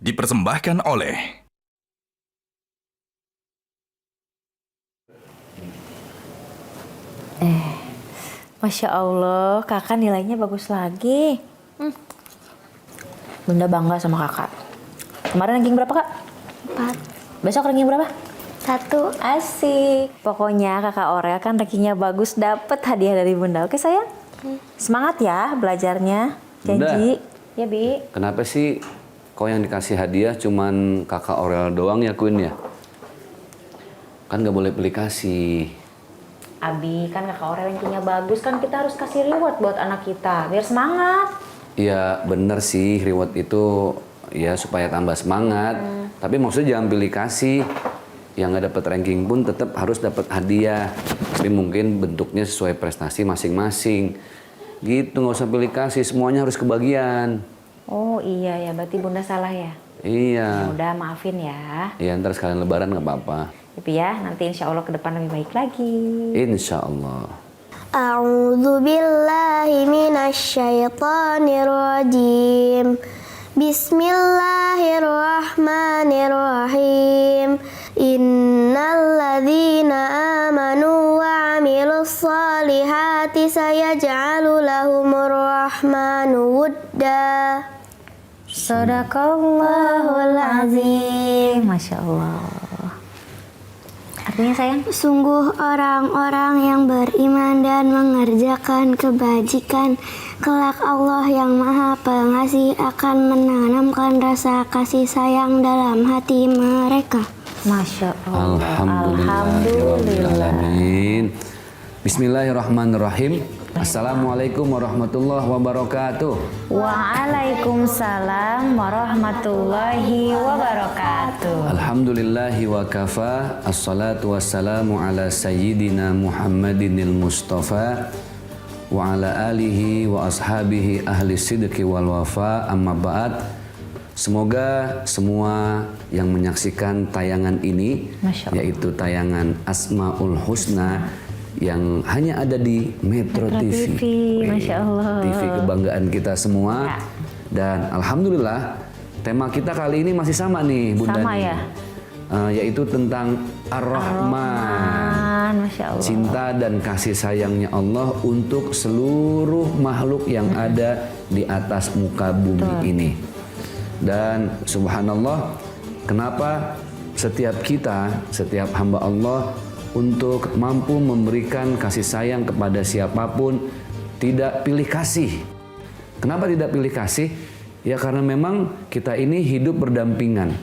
dipersembahkan oleh Masya Allah, kakak nilainya bagus lagi. Bunda bangga sama kakak. Kemarin ranking berapa kak? 4. Besok ranking berapa? 1. Asik. Pokoknya kakak Aurel kan rankingnya bagus, dapet hadiah dari Bunda. Oke sayang? Semangat ya belajarnya. Janji. Bunda. Ya Bi. Kenapa sih kau yang dikasih hadiah cuman kakak Aurel doang ya Queen ya? Kan gak boleh beli kasih. Abi, kan kakak Aurel rankingnya bagus, kan kita harus kasih reward buat anak kita, biar semangat. Ya bener sih, reward itu ya supaya tambah semangat. Tapi maksudnya jangan pilih kasih. Yang gak dapet ranking pun tetap harus dapat hadiah. Tapi mungkin bentuknya sesuai prestasi masing-masing. Gitu, nggak usah pilih kasih, semuanya harus kebagian. Oh iya ya, berarti Bunda salah ya? Iya. Ya udah, maafin ya. Ya ntar sekalian lebaran nggak apa-apa. Tapi ya, nanti insya Allah ke depan lebih baik lagi. Insya Allah. A'udzu billahi minasyaitonir rajim. Bismillahirrahmanirrahim. Innalladzina amanu wa 'amilus solihati sayaj'alu lahumur rahmanu wudda. Sadaqallahul azim. Masya Allah. Artinya sayang? Sungguh orang-orang yang beriman dan mengerjakan kebajikan, kelak Allah yang Maha Pengasih akan menanamkan rasa kasih sayang dalam hati mereka. Masya Allah. Alhamdulillahirrahmanirrahim. Bismillahirrahmanirrahim. Assalamualaikum warahmatullahi wabarakatuh. Waalaikumsalam warahmatullahi wabarakatuh. Alhamdulillahi wa kafa. Assalatu wassalamu ala sayyidina Muhammadinil Mustafa wa ala alihi wa ashabihi ahli sidqi wal wafa. Amma ba'd. Semoga semua yang menyaksikan tayangan ini, yaitu tayangan Asmaul Husna, yang hanya ada di Metro TV. Masya Allah. TV kebanggaan kita semua. Ya. Dan alhamdulillah tema kita kali ini masih sama nih Bunda. Sama nih. ya? Yaitu tentang Ar-Rahman. Masya Allah. Cinta dan kasih sayangnya Allah untuk seluruh makhluk yang ada di atas muka bumi ini. Dan subhanallah, kenapa setiap hamba Allah untuk mampu memberikan kasih sayang kepada siapapun tidak pilih kasih. Kenapa tidak pilih kasih? Ya karena memang kita ini hidup berdampingan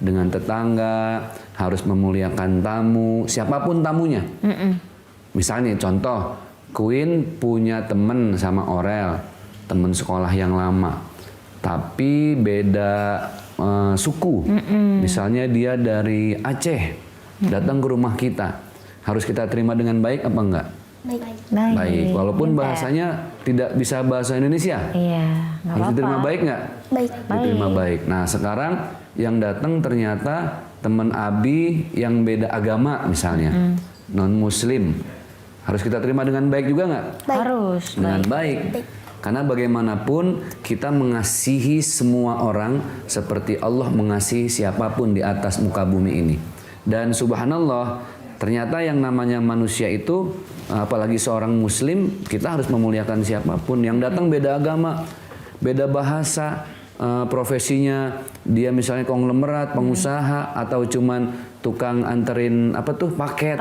dengan tetangga, harus memuliakan tamu, siapapun tamunya. Misalnya contoh, Queen punya teman sama Aurel, teman sekolah yang lama, tapi beda suku. Misalnya dia dari Aceh, datang ke rumah kita. Harus kita terima dengan baik apa enggak? Baik. Walaupun bahasanya tidak bisa bahasa Indonesia. Iya. Harus diterima baik nggak? Baik. Diterima baik. Nah sekarang yang datang ternyata teman Abi yang beda agama misalnya, non Muslim. Harus kita terima dengan baik juga nggak? Harus. Dengan baik. Karena bagaimanapun kita mengasihi semua orang seperti Allah mengasihi siapapun di atas muka bumi ini. Dan subhanallah, ternyata yang namanya manusia itu, apalagi seorang muslim, kita harus memuliakan siapapun. Yang datang beda agama, beda bahasa, profesinya dia misalnya konglomerat, pengusaha, atau cuman tukang anterin paket.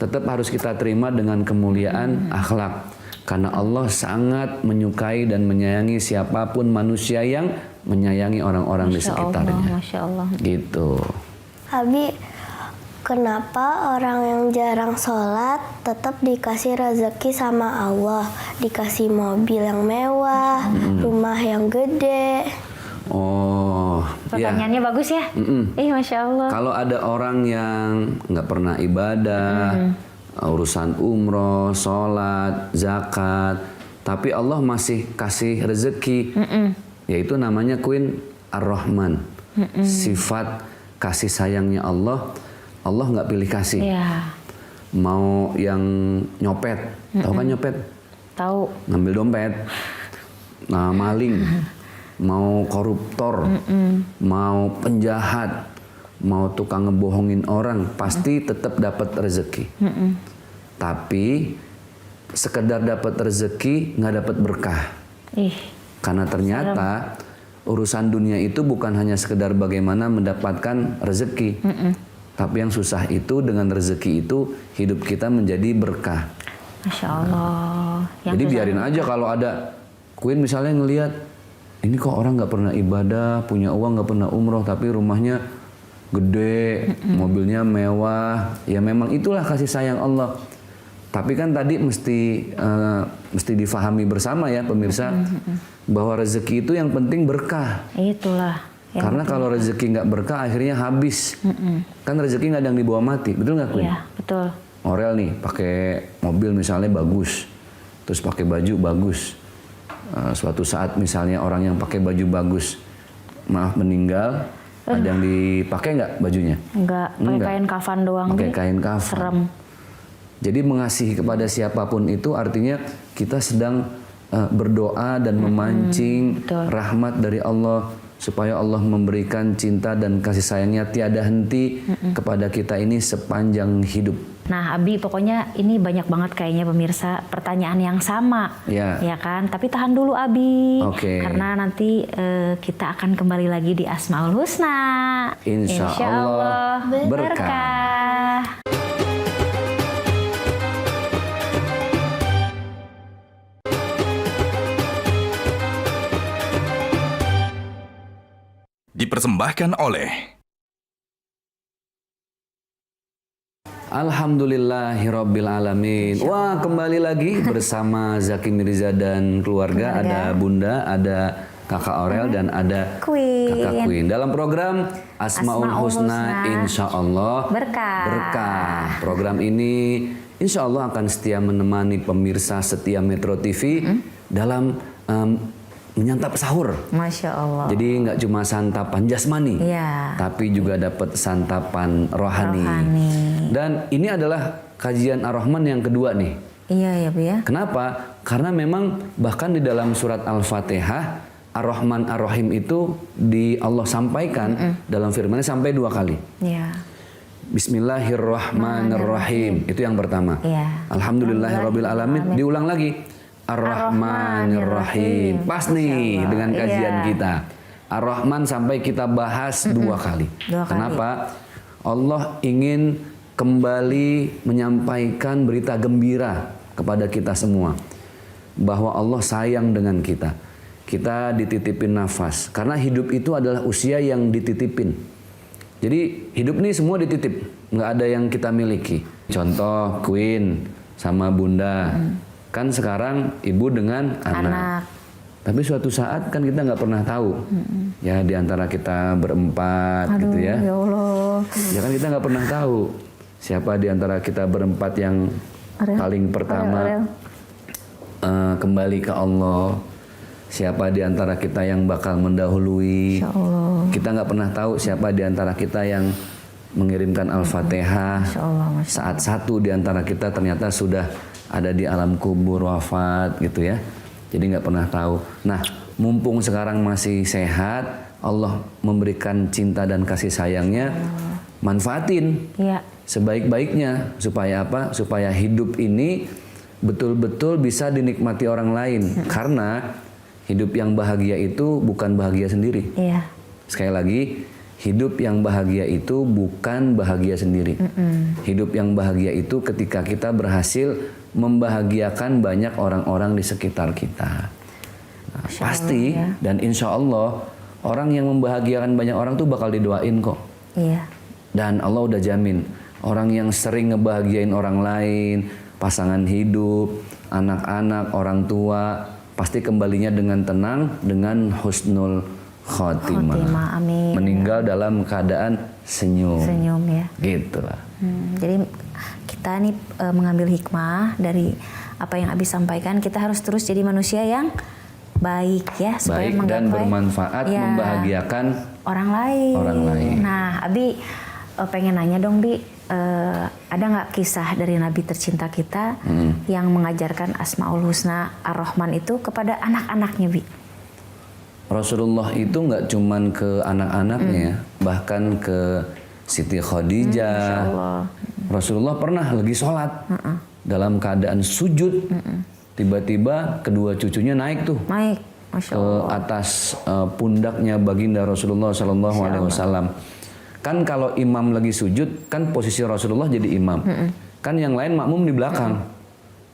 Tetap harus kita terima dengan kemuliaan akhlak. Karena Allah sangat menyukai dan menyayangi siapapun manusia yang menyayangi orang-orang di sekitarnya. Masya Allah. Gitu. Abi, kenapa orang yang jarang sholat tetap dikasih rezeki sama Allah? Dikasih mobil yang mewah, rumah yang gede. Oh, Pertanyaannya bagus ya? Masya Allah. Kalau ada orang yang nggak pernah ibadah, urusan umroh, sholat, zakat, tapi Allah masih kasih rezeki, yaitu namanya Queen Ar-Rahman. Sifat kasih sayangnya Allah nggak pilih kasih. Iya. Mau yang nyopet, tahu kan nyopet? Tahu. Ngambil dompet, nah maling, mau koruptor, mau penjahat, mau tukang ngebohongin orang, pasti tetap dapat rezeki. Tapi sekedar dapat rezeki nggak dapat berkah. Karena ternyata urusan dunia itu bukan hanya sekedar bagaimana mendapatkan rezeki. Tapi yang susah itu dengan rezeki itu hidup kita menjadi berkah. Masya Allah. Jadi biarin aja kalau ada Queen misalnya ngelihat ini kok orang nggak pernah ibadah, punya uang nggak pernah umroh, tapi rumahnya gede, mobilnya mewah. Ya memang itulah kasih sayang Allah. Tapi kan tadi mesti difahami bersama ya pemirsa, bahwa rezeki itu yang penting berkah. Itulah. Karena kalau rezeki nggak berkah akhirnya habis. Kan rezeki nggak ada yang dibawa mati, betul nggak Queen? Iya, betul. Orel nih pakai mobil misalnya bagus, terus pakai baju bagus. Suatu saat misalnya orang yang pakai baju bagus, maaf meninggal, ada yang dipakai nggak bajunya? Enggak, pakai kain kafan doang. Pakai kain kafan. Serem. Jadi mengasihi kepada siapapun itu artinya kita sedang berdoa dan memancing rahmat dari Allah supaya Allah memberikan cinta dan kasih sayangnya tiada henti kepada kita ini sepanjang hidup. Nah Abi, pokoknya ini banyak banget kayaknya pemirsa pertanyaan yang sama, ya kan? Tapi tahan dulu Abi, karena nanti kita akan kembali lagi di Asmaul Husna. Insya Allah berkah. Dipersembahkan oleh Alhamdulillahirabbil alamin. Wah, kembali lagi bersama Zaki Mirza dan keluarga. Ada Bunda, ada Kakak Orel dan ada Kakak Queen. Dalam program Asmaul Husna Insya Allah berkah. Program ini Insya Allah akan setia menemani pemirsa setia Metro TV dalam menyantap sahur. Masya Allah. Jadi nggak cuma santapan jasmani, tapi juga dapat santapan rohani. Dan ini adalah kajian Ar-Rahman yang kedua nih. Iya ya Bu ya. Kenapa? Karena memang bahkan di dalam surat Al-Fatihah Ar-Rahman Ar-Rahim itu Allah sampaikan dalam firman-Nya sampai 2 kali. Iya. Bismillahirrahmanirrahim. Itu yang pertama. Alhamdulillahirabbil alamin. Diulang lagi. Ar-Rahmanir-Rahim. Pas nih dengan kajian kita. Ar-Rahman sampai kita bahas 2 kali. Kenapa? Allah ingin kembali menyampaikan berita gembira kepada kita semua. Bahwa Allah sayang dengan kita. Kita dititipin nafas. Karena hidup itu adalah usia yang dititipin. Jadi hidup nih semua dititip. Nggak ada yang kita miliki. Contoh Queen sama Bunda. Kan sekarang ibu dengan anak. Tapi suatu saat kan kita nggak pernah tahu. Ya di antara kita berempat gitu ya. Ya Allah. Ya kan kita nggak pernah tahu. Siapa di antara kita berempat yang paling pertama kembali ke Allah. Siapa di antara kita yang bakal mendahului. Kita nggak pernah tahu siapa di antara kita yang mengirimkan Al-Fatihah. Saat satu di antara kita ternyata sudah ada di alam kubur wafat gitu ya. Jadi nggak pernah tahu. Nah, mumpung sekarang masih sehat, Allah memberikan cinta dan kasih sayangnya, manfaatin sebaik-baiknya supaya apa? Supaya hidup ini betul-betul bisa dinikmati orang lain. Karena hidup yang bahagia itu bukan bahagia sendiri. Sekali lagi, hidup yang bahagia itu bukan bahagia sendiri. Hidup yang bahagia itu ketika kita berhasil membahagiakan banyak orang-orang di sekitar kita. Nah, pasti dan insya Allah orang yang membahagiakan banyak orang tuh bakal didoain kok. Dan Allah udah jamin orang yang sering ngebahagiain orang lain, pasangan hidup, anak-anak, orang tua, pasti kembalinya dengan tenang, dengan husnul khotimah. Amin. Meninggal dalam keadaan senyum. Senyum ya. Gitu lah. Jadi kita nih mengambil hikmah dari apa yang Abi sampaikan. Kita harus terus jadi manusia yang baik ya, supaya baik dan bermanfaat, membahagiakan orang lain. Nah, Abi pengen nanya dong, Bi, ada nggak kisah dari Nabi tercinta kita yang mengajarkan Asmaul Husna Ar-Rahman itu kepada anak-anaknya, Bi? Rasulullah itu nggak cuman ke anak-anaknya, bahkan ke Siti Khadijah. Rasulullah pernah lagi sholat dalam keadaan sujud, tiba-tiba kedua cucunya naik tuh. Ke atas pundaknya baginda Rasulullah Sallallahu Alaihi Wasallam. Kan kalau imam lagi sujud, kan posisi Rasulullah jadi imam. Kan yang lain makmum di belakang.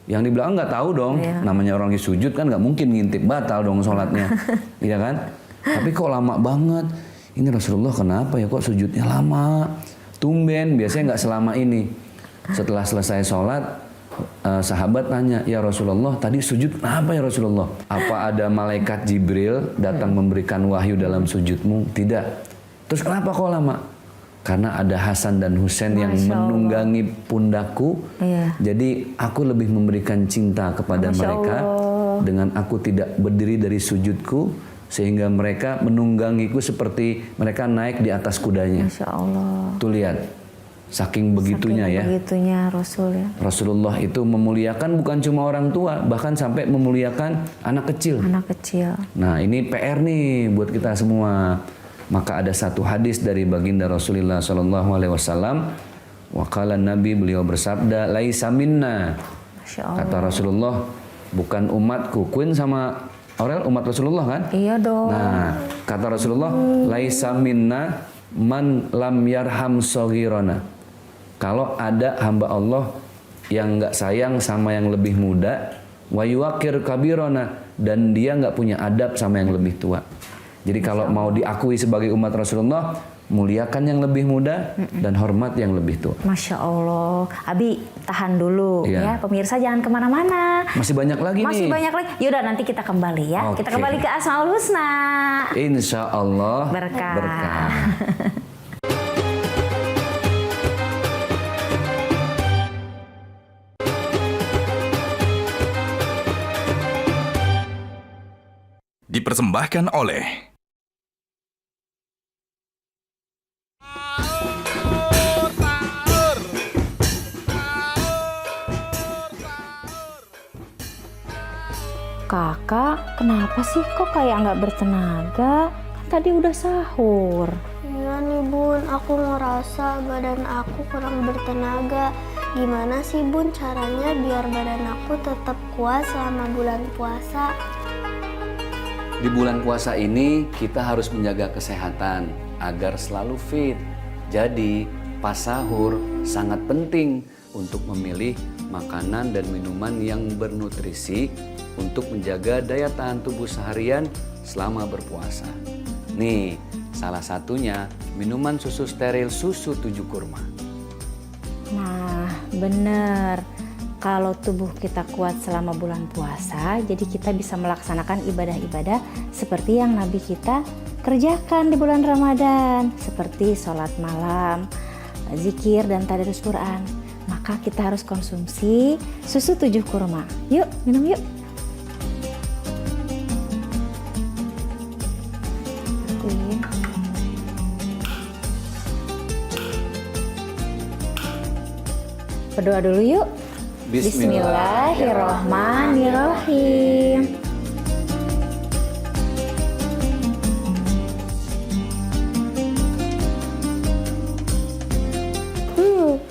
Yang di belakang nggak tahu dong, namanya orang lagi sujud kan nggak mungkin ngintip, batal dong sholatnya, iya kan? Tapi kok lama banget? Ini Rasulullah kenapa ya kok sujudnya lama? Tumben, biasanya nggak selama ini. Setelah selesai sholat, sahabat tanya, ya Rasulullah tadi sujud kenapa ya Rasulullah? Apa ada malaikat Jibril datang memberikan wahyu dalam sujudmu? Tidak. Terus kenapa kok lama? Karena ada Hasan dan Husain yang menunggangi pundakku. Jadi aku lebih memberikan cinta kepada mereka dengan aku tidak berdiri dari sujudku, sehingga mereka menunggangiku seperti mereka naik di atas kudanya. Masya Allah. Tuh lihat, saking begitunya ya. Begitunya Rasul ya. Rasulullah itu memuliakan bukan cuma orang tua, bahkan sampai memuliakan anak kecil. Anak kecil. Nah ini PR nih buat kita semua. Maka ada satu hadis dari baginda Rasulullah Sallallahu Alaihi Wasallam. Waqala Nabi, beliau bersabda, laisa minna. Kata Rasulullah, bukan umatku. Queen sama Aurel umat Rasulullah kan? Iya dong. Nah, kata Rasulullah, laisa minna man lam yarham saghirana. Kalau ada hamba Allah yang nggak sayang sama yang lebih muda, wa yuwaqir kabirana, dan dia nggak punya adab sama yang lebih tua. Jadi kalau mau diakui sebagai umat Rasulullah, muliakan yang lebih muda dan hormat yang lebih tua. Masya Allah. Abi, tahan dulu ya. Pemirsa jangan kemana-mana. Masih banyak lagi nih. Masih banyak lagi. Yaudah nanti kita kembali ya. Kita kembali ke Asmaul Husna. Insya Allah berkah. Dipersembahkan oleh Kakak, kenapa sih kok kayak nggak bertenaga? Kan tadi udah sahur. Iya nih Bun, aku ngerasa badan aku kurang bertenaga. Gimana sih Bun caranya biar badan aku tetap kuat selama bulan puasa? Di bulan puasa ini kita harus menjaga kesehatan agar selalu fit. Jadi pas sahur sangat penting untuk memilih makanan dan minuman yang bernutrisi untuk menjaga daya tahan tubuh seharian selama berpuasa. Nih, salah satunya minuman susu steril susu 7 kurma. Nah, bener. Kalau tubuh kita kuat selama bulan puasa, jadi kita bisa melaksanakan ibadah-ibadah seperti yang Nabi kita kerjakan di bulan Ramadan, seperti sholat malam, zikir, dan tadarus Quran. Maka kita harus konsumsi susu 7 kurma. Yuk, minum yuk. Berdoa dulu yuk. Bismillahirrahmanirrahim.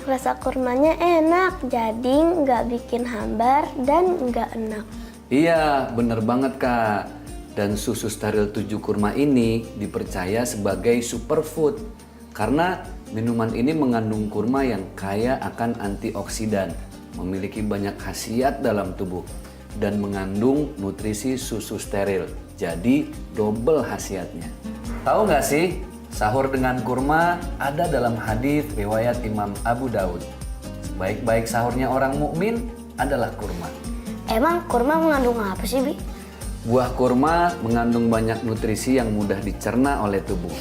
Rasa kurmanya enak, jadi nggak bikin hambar dan nggak enak. Iya, bener banget Kak. Dan susu steril 7 kurma ini dipercaya sebagai superfood karena minuman ini mengandung kurma yang kaya akan antioksidan, memiliki banyak khasiat dalam tubuh, dan mengandung nutrisi susu steril. Jadi double khasiatnya. Tahu nggak sih, sahur dengan kurma ada dalam hadis riwayat Imam Abu Daud. Sebaik-baik sahurnya orang mukmin adalah kurma. Emang kurma mengandung apa sih, Bi? Buah kurma mengandung banyak nutrisi yang mudah dicerna oleh tubuh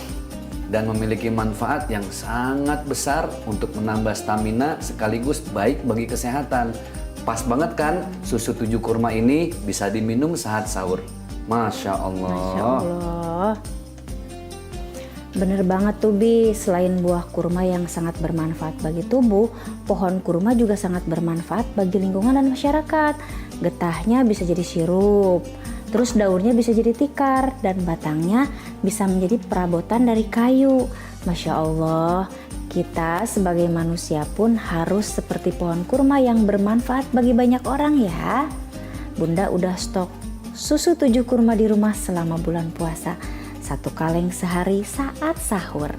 dan memiliki manfaat yang sangat besar untuk menambah stamina sekaligus baik bagi kesehatan. Pas banget kan susu 7 kurma ini bisa diminum saat sahur. Masya Allah. Masya Allah. Bener banget tuh Bi, selain buah kurma yang sangat bermanfaat bagi tubuh, pohon kurma juga sangat bermanfaat bagi lingkungan dan masyarakat. Getahnya bisa jadi sirup, Terus daunnya bisa jadi tikar dan batangnya bisa menjadi perabotan dari kayu. Masya Allah, kita sebagai manusia pun harus seperti pohon kurma yang bermanfaat bagi banyak orang ya. Bunda udah stok susu 7 kurma di rumah selama bulan puasa. 1 kaleng sehari saat sahur.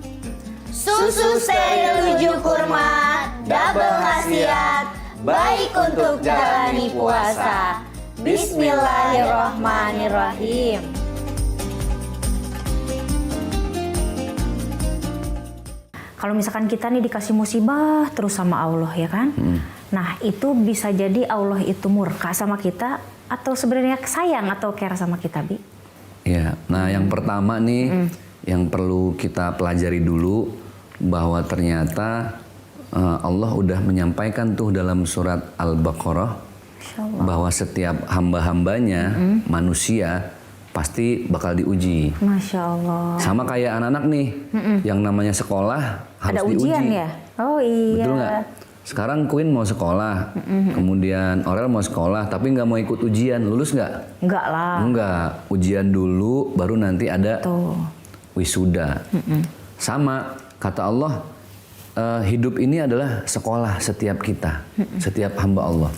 Susu steril 7 kurma, double khasiat, baik untuk jalani puasa. Bismillahirrahmanirrahim. Kalau misalkan kita nih dikasih musibah terus sama Allah ya kan, nah itu bisa jadi Allah itu murka sama kita atau sebenarnya sayang atau care sama kita, Bi? Ya, nah yang pertama nih yang perlu kita pelajari dulu bahwa ternyata Allah udah menyampaikan tuh dalam surat Al-Baqarah bahwa setiap hamba-hambanya manusia pasti bakal diuji. Masya Allah. Sama kayak anak-anak nih, yang namanya sekolah harus Ada diuji. ujian ya? Oh iya. Betul nggak? Sekarang Queen mau sekolah, kemudian Aurel mau sekolah, tapi nggak mau ikut ujian, lulus nggak? Enggak lah. Enggak, ujian dulu, baru nanti ada Tuh. wisuda. Sama, kata Allah, hidup ini adalah sekolah setiap kita, setiap hamba Allah.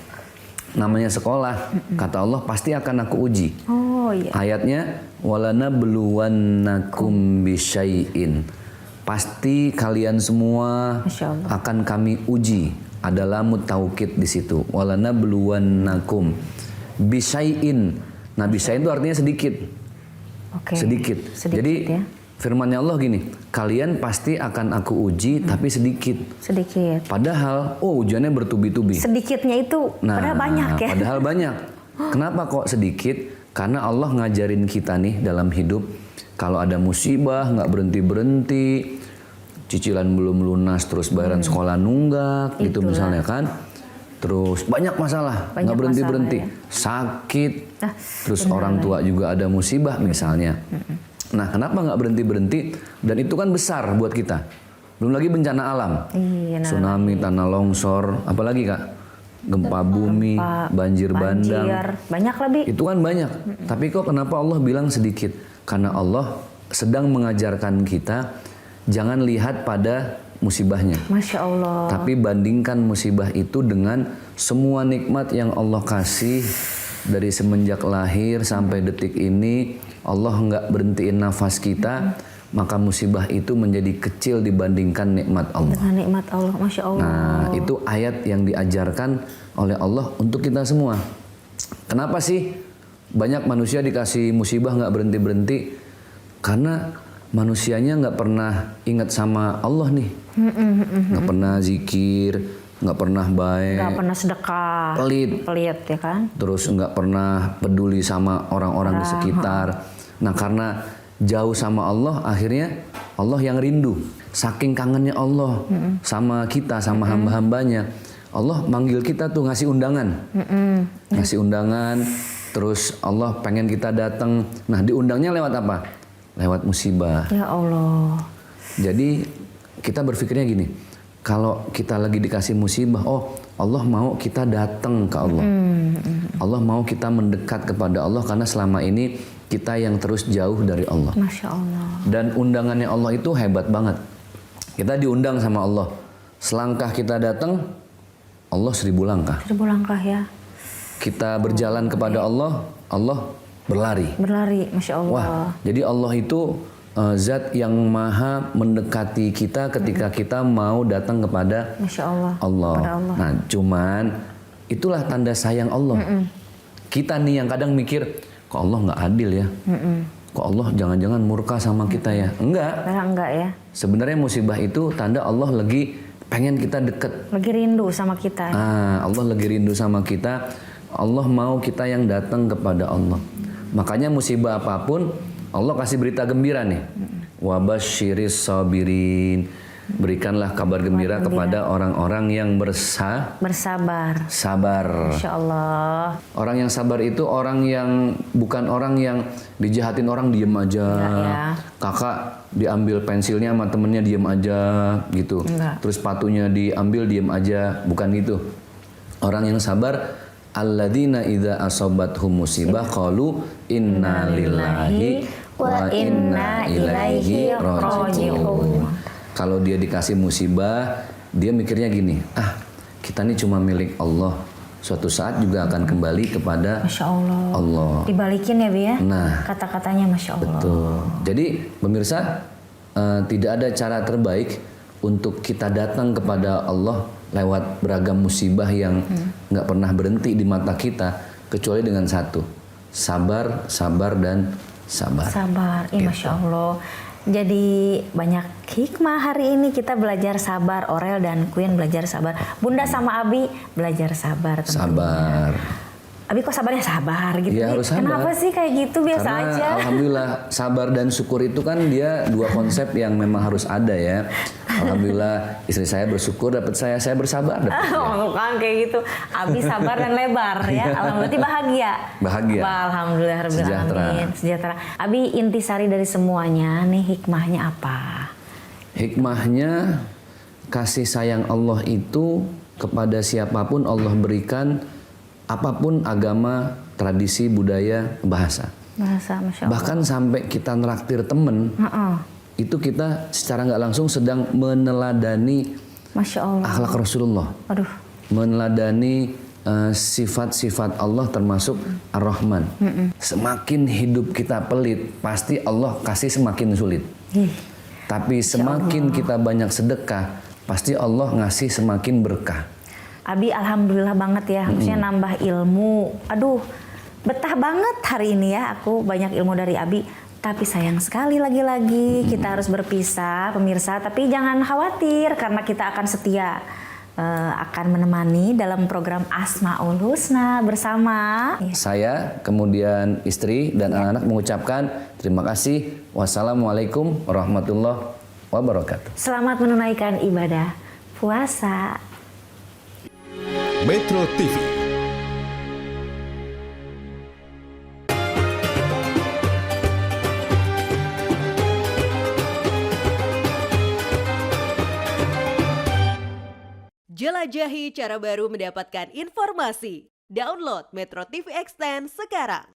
Namanya sekolah, kata Allah pasti akan aku uji. Oh iya. Ayatnya walana beluwannakum bisyai'in. Pasti kalian semua Masya Allah. akan kami uji. Ada lamut taukid di situ. Walana beluwannakum bisyai'in. Nah, bisyai'in itu artinya sedikit. Oke. Sedikit. Jadi ya. firman-Nya Allah gini, kalian pasti akan aku uji tapi sedikit. Sedikit. Padahal ujiannya bertubi-tubi. Sedikitnya itu padahal banyak ya. Padahal banyak. Kenapa kok sedikit? Karena Allah ngajarin kita nih dalam hidup, kalau ada musibah nggak berhenti-berhenti, cicilan belum lunas terus bayaran sekolah nunggak, gitu Itulah. misalnya kan. Terus banyak masalah, Banyak nggak berhenti-berhenti. masalah, Sakit, Nah, terus benar orang tua juga ada musibah misalnya. Nah, kenapa nggak berhenti-berhenti? Dan itu kan besar buat kita. Belum lagi bencana alam. Iya, nah. Tsunami, tanah longsor, apalagi Kak? Gempa bumi, banjir bandang. Banyak lebih. Itu kan banyak. Tapi kok kenapa Allah bilang sedikit? Karena Allah sedang mengajarkan kita jangan lihat pada musibahnya. Masya Allah. Tapi bandingkan musibah itu dengan semua nikmat yang Allah kasih dari semenjak lahir sampai detik ini. Allah nggak berhentiin nafas kita, maka musibah itu menjadi kecil dibandingkan nikmat Allah. Dengan nikmat Allah, Masya Allah. Nah, itu ayat yang diajarkan oleh Allah untuk kita semua. Kenapa sih banyak manusia dikasih musibah nggak berhenti-berhenti? Karena manusianya nggak pernah ingat sama Allah nih. Nggak pernah zikir, nggak pernah baik, Nggak pernah sedekah. Pelit ya kan? terus nggak pernah peduli sama orang-orang di sekitar. Nah, karena jauh sama Allah, akhirnya Allah yang rindu. Saking kangennya Allah sama kita, sama hamba-hambanya. Allah manggil kita tuh ngasih undangan. Ngasih undangan, terus Allah pengen kita datang. Nah, diundangnya lewat apa? Lewat musibah. Ya Allah. Jadi kita berpikirnya gini, kalau kita lagi dikasih musibah, oh Allah mau kita datang ke Allah. Allah mau kita mendekat kepada Allah karena selama ini kita yang terus jauh dari Allah. Masya Allah. Dan undangannya Allah itu hebat banget. Kita diundang sama Allah. Selangkah kita datang, Allah 1000 langkah. 1000 langkah ya. Kita berjalan kepada Allah, Allah berlari. Berlari, Masya Allah. Wah, jadi Allah itu zat yang maha mendekati kita ketika kita mau datang kepada Masya Allah. Allah. Kepada Allah. Nah, cuman itulah tanda sayang Allah. Kita nih yang kadang mikir, kok Allah nggak adil ya? Kok Allah jangan-jangan murka sama kita ya? Enggak. Enggak ya. Sebenarnya musibah itu tanda Allah lagi pengen kita deket. Lagi rindu sama kita. Allah lagi rindu sama kita. Allah mau kita yang datang kepada Allah. Makanya musibah apapun Allah kasih berita gembira nih. Wabasyiris sabirin. Berikanlah kabar gembira kepada orang-orang yang Bersabar. sabar. Masya Allah. Orang yang sabar itu orang yang bukan orang yang dijahatin orang diem aja. Enggak ya. Kakak diambil pensilnya sama temennya diem aja gitu. Enggak. Terus sepatunya diambil diem aja. Bukan gitu. Orang yang sabar alladzina idza asabathum musibah qalu inna lillahi wa inna ilaihi raji'un. Kalau dia dikasih musibah, dia mikirnya gini, kita ini cuma milik Allah. Suatu saat juga akan kembali kepada Masya Allah. Allah. Dibalikin ya, Bi ya? Nah, kata-katanya Masya Allah. betul. Jadi pemirsa, tidak ada cara terbaik untuk kita datang kepada Allah lewat beragam musibah yang nggak pernah berhenti di mata kita, kecuali dengan satu, sabar, sabar, dan sabar. Sabar, Masya Allah. Jadi banyak hikmah hari ini, kita belajar sabar. Orel dan Queen belajar sabar. Bunda sama Abi belajar sabar. Tentunya. Sabar. Abi kok sabarnya sabar gitu? Ya, harus sabar. Kenapa sih kayak gitu? Biasa Karena aja. alhamdulillah sabar dan syukur itu kan dia dua konsep yang memang harus ada ya. Alhamdulillah istri saya bersyukur dapat saya bersabar dapat dia. Oh, kan kayak gitu. Abi sabar dan lebar ya. Alhamdulillah bahagia. Bahagia. Wah, alhamdulillah rabbil Sejahtera. alamin. Sejahtera. Abi, intisari dari semuanya nih, hikmahnya apa? Hikmahnya kasih sayang Allah itu kepada siapapun Allah berikan, apapun agama, tradisi, budaya, bahasa. Bahasa, Masya Allah. Bahkan sampai kita neraktir temen, itu kita secara nggak langsung sedang meneladani Masya Allah. akhlak Rasulullah. Aduh. Meneladani sifat-sifat Allah termasuk Ar-Rahman. Semakin hidup kita pelit, pasti Allah kasih semakin sulit. Tapi semakin kita banyak sedekah, pasti Allah ngasih semakin berkah. Abi alhamdulillah banget ya, maksudnya nambah ilmu. Aduh, betah banget hari ini ya, aku banyak ilmu dari Abi. Tapi sayang sekali lagi-lagi kita harus berpisah pemirsa. Tapi jangan khawatir karena kita akan setia, akan menemani dalam program Asmaul Husna bersama. Saya, kemudian istri dan anak-anak mengucapkan terima kasih. Wassalamualaikum warahmatullahi wabarakatuh. Selamat menunaikan ibadah puasa. Metro TV. Jelajahi cara baru mendapatkan informasi. Download Metro TV Extend sekarang.